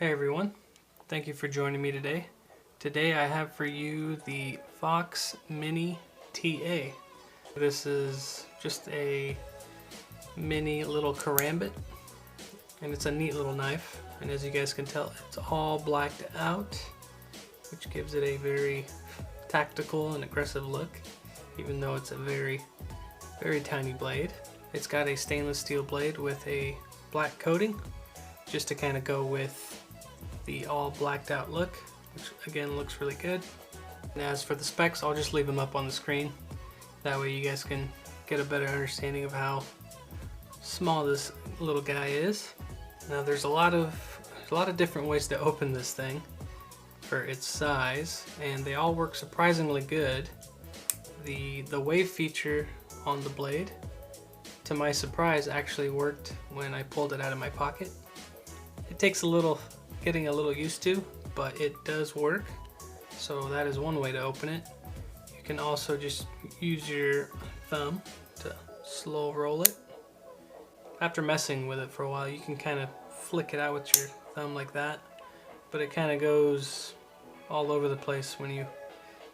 Hey everyone, thank you for joining me today. Today I have for you the Fox Mini TA. This is just a mini little Karambit, and it's a neat little knife. And as you guys can tell, it's all blacked out, which gives it a very tactical and aggressive look, even though it's a very tiny blade. It's got a stainless steel blade with a black coating, just to kind of go with the all blacked out look, which again looks really good. And as for the specs, I'll just leave them up on the screen. That way you guys can get a better understanding of how small this little guy is. Now there's a lot of different ways to open this thing for its size, and they all work surprisingly good. The wave feature on the blade, to my surprise, actually worked when I pulled it out of my pocket. It takes getting a little used to, but it does work. So that is one way to open it. You can also just use your thumb to slow roll it. After messing with it for a while, you can kind of flick it out with your thumb like that, but it kind of goes all over the place when you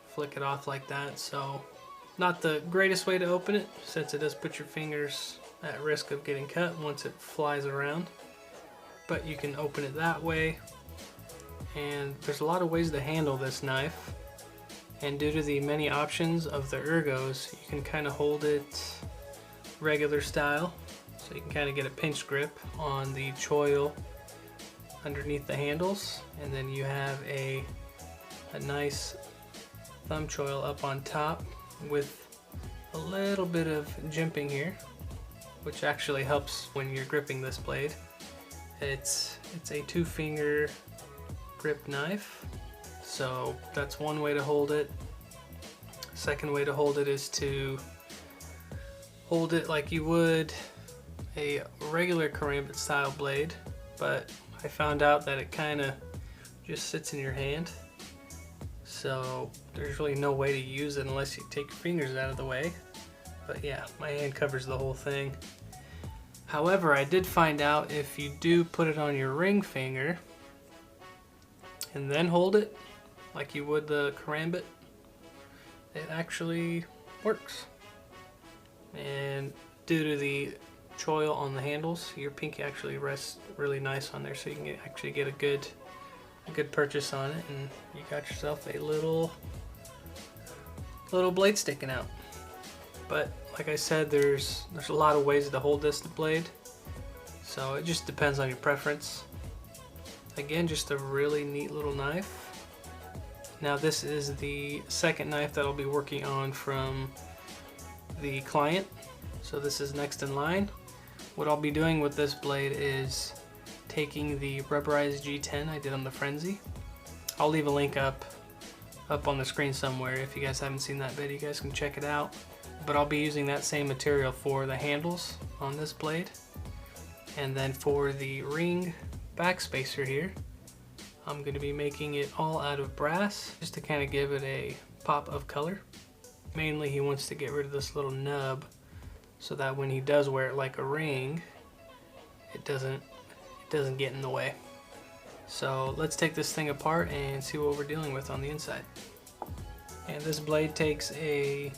flick it off like that. So not the greatest way to open it, since it does put your fingers at risk of getting cut once it flies around. But you can open it that way, and there's a lot of ways to handle this knife, and due to the many options of the ergos, you can kind of hold it regular style, so you can kind of get a pinch grip on the choil underneath the handles, and then you have a nice thumb choil up on top with a little bit of jimping here, which actually helps when you're gripping this blade. It's a 2-finger grip knife, so that's one way to hold it. Second way to hold it is to hold it like you would a regular Karambit style blade, but I found out that it kind of just sits in your hand, so there's really no way to use it unless you take your fingers out of the way. But yeah, my hand covers the whole thing. However, I did find out if you do put it on your ring finger and then hold it like you would the Karambit, it actually works. And due to the choil on the handles, your pinky actually rests really nice on there, so you can actually get a good purchase on it, and you got yourself a little blade sticking out. But like I said, there's a lot of ways to hold this blade, so it just depends on your preference. Again, just a really neat little knife. Now this is the second knife that I'll be working on from the client, so this is next in line. What I'll be doing with this blade is taking the rubberized G10 I did on the Frenzy. I'll leave a link up on the screen somewhere. If you guys haven't seen that video, you guys can check it out. But I'll be using that same material for the handles on this blade. And then for the ring backspacer here, I'm going to be making it all out of brass, just to kind of give it a pop of color. Mainly he wants to get rid of this little nub, so that when he does wear it like a ring, it doesn't get in the way. So let's take this thing apart and see what we're dealing with on the inside. And this blade takes a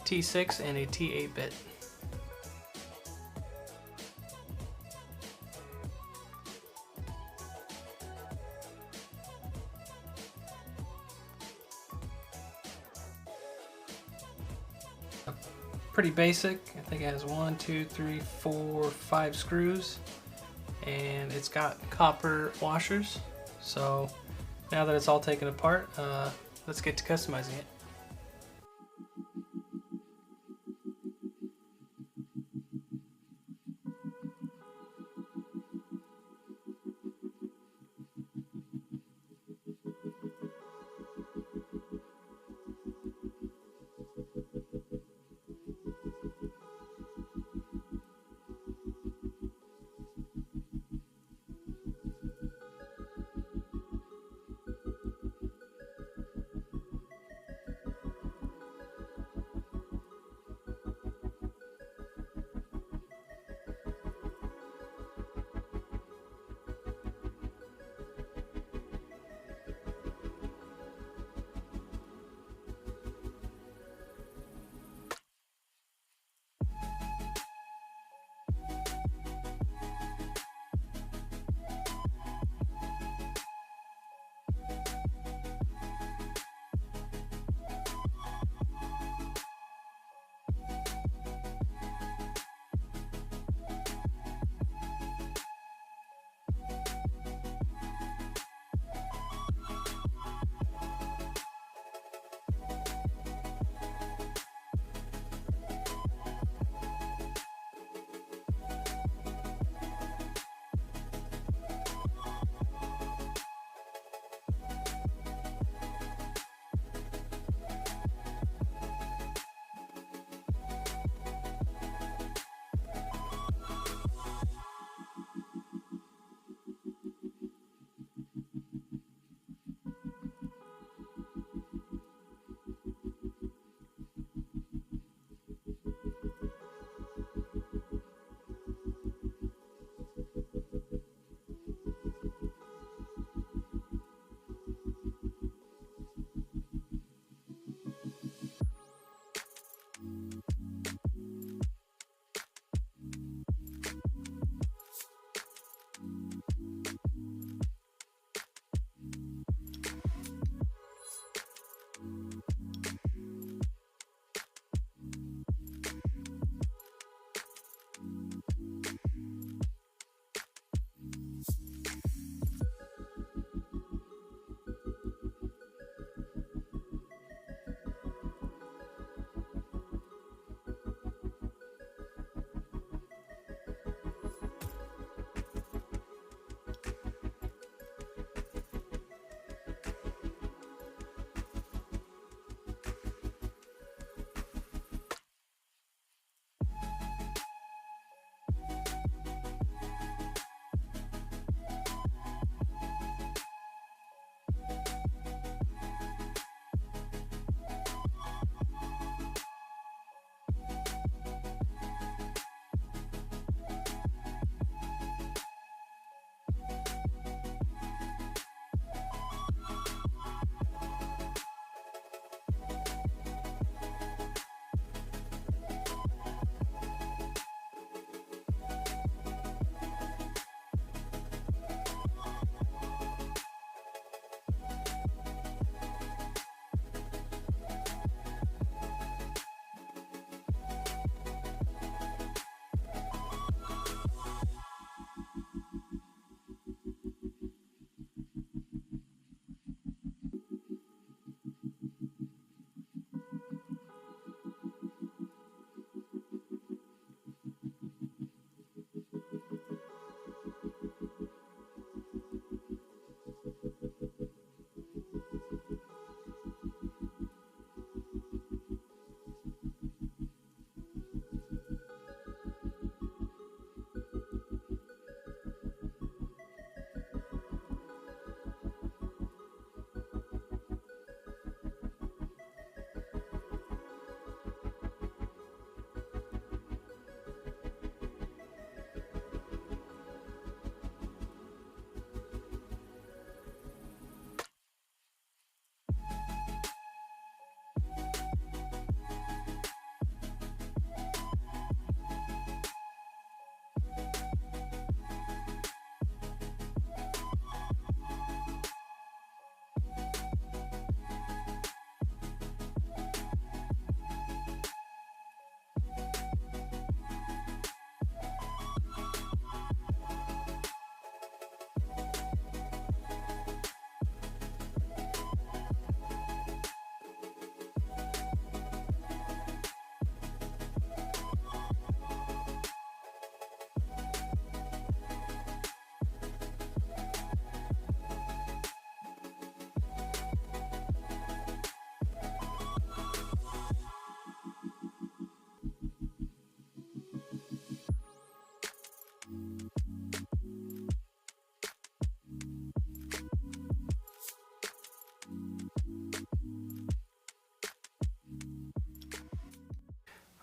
T6 and a T8 bit. Pretty basic. I think it has 1, 2, 3, 4, 5 screws, and it's got copper washers. So now that it's all taken apart, let's get to customizing it.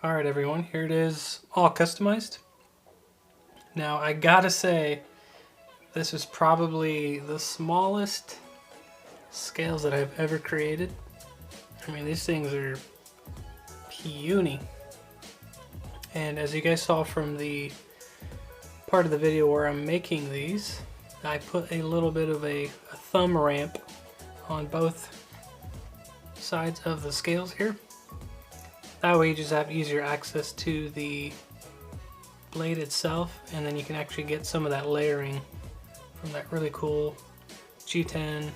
Alright everyone, here it is all customized. Now I gotta say, this is probably the smallest scales that I've ever created. I mean, these things are puny. And as you guys saw from the part of the video where I'm making these, I put a little bit of a thumb ramp on both sides of the scales here. That way you just have easier access to the blade itself, and then you can actually get some of that layering from that really cool G10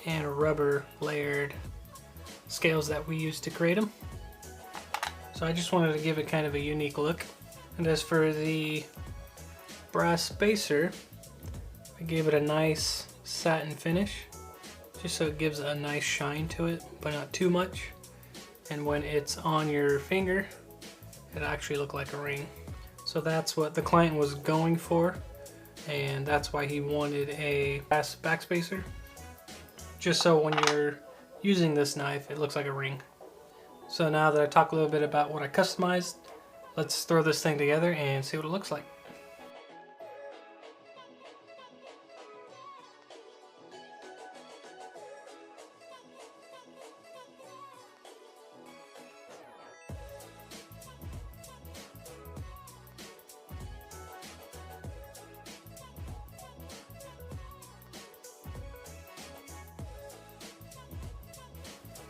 and rubber layered scales that we used to create them. So I just wanted to give it kind of a unique look. And as for the brass spacer, I gave it a nice satin finish, just so it gives a nice shine to it, but not too much. And when it's on your finger, it actually look like a ring. So that's what the client was going for, and that's why he wanted a brass backspacer, just so when you're using this knife, it looks like a ring. So now that I talked a little bit about what I customized, let's throw this thing together and see what it looks like.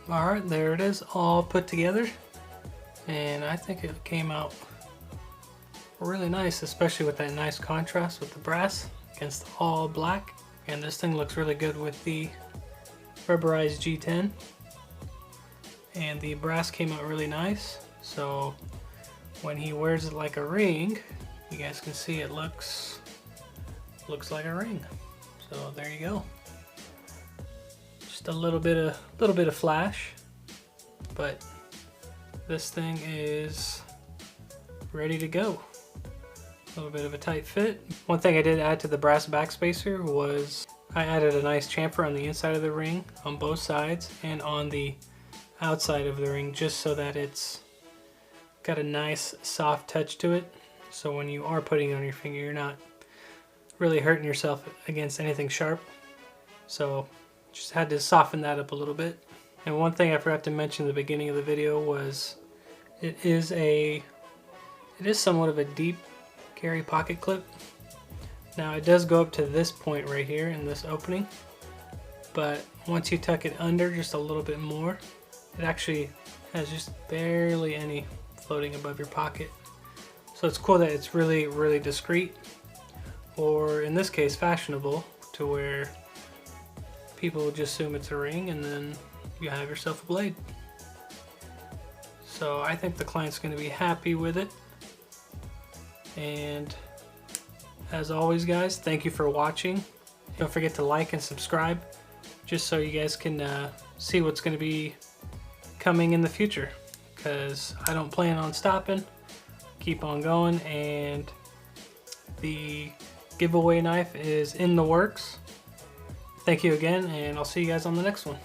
Alright, there it is, all put together, and I think it came out really nice, especially with that nice contrast with the brass against the all black. And this thing looks really good with the rubberized G10, and the brass came out really nice, so when he wears it like a ring, you guys can see it looks like a ring. So there you go. Just a little bit of flash, but this thing is ready to go. A little bit of a tight fit. One thing I did add to the brass backspacer was I added a nice chamfer on the inside of the ring on both sides and on the outside of the ring, just so that it's got a nice soft touch to it, so when you are putting it on your finger, you're not really hurting yourself against anything sharp. So just had to soften that up a little bit. And one thing I forgot to mention at the beginning of the video was it is somewhat of a deep carry pocket clip. Now it does go up to this point right here in this opening, but once you tuck it under just a little bit more, it actually has just barely any floating above your pocket. So it's cool that it's really discreet, or in this case fashionable, to where people will just assume it's a ring and then you have yourself a blade. So I think the client's going to be happy with it. And as always guys, thank you for watching. Don't forget to like and subscribe, just so you guys can see what's going to be coming in the future, because I don't plan on stopping. Keep on going, and the giveaway knife is in the works. Thank you again, and I'll see you guys on the next one.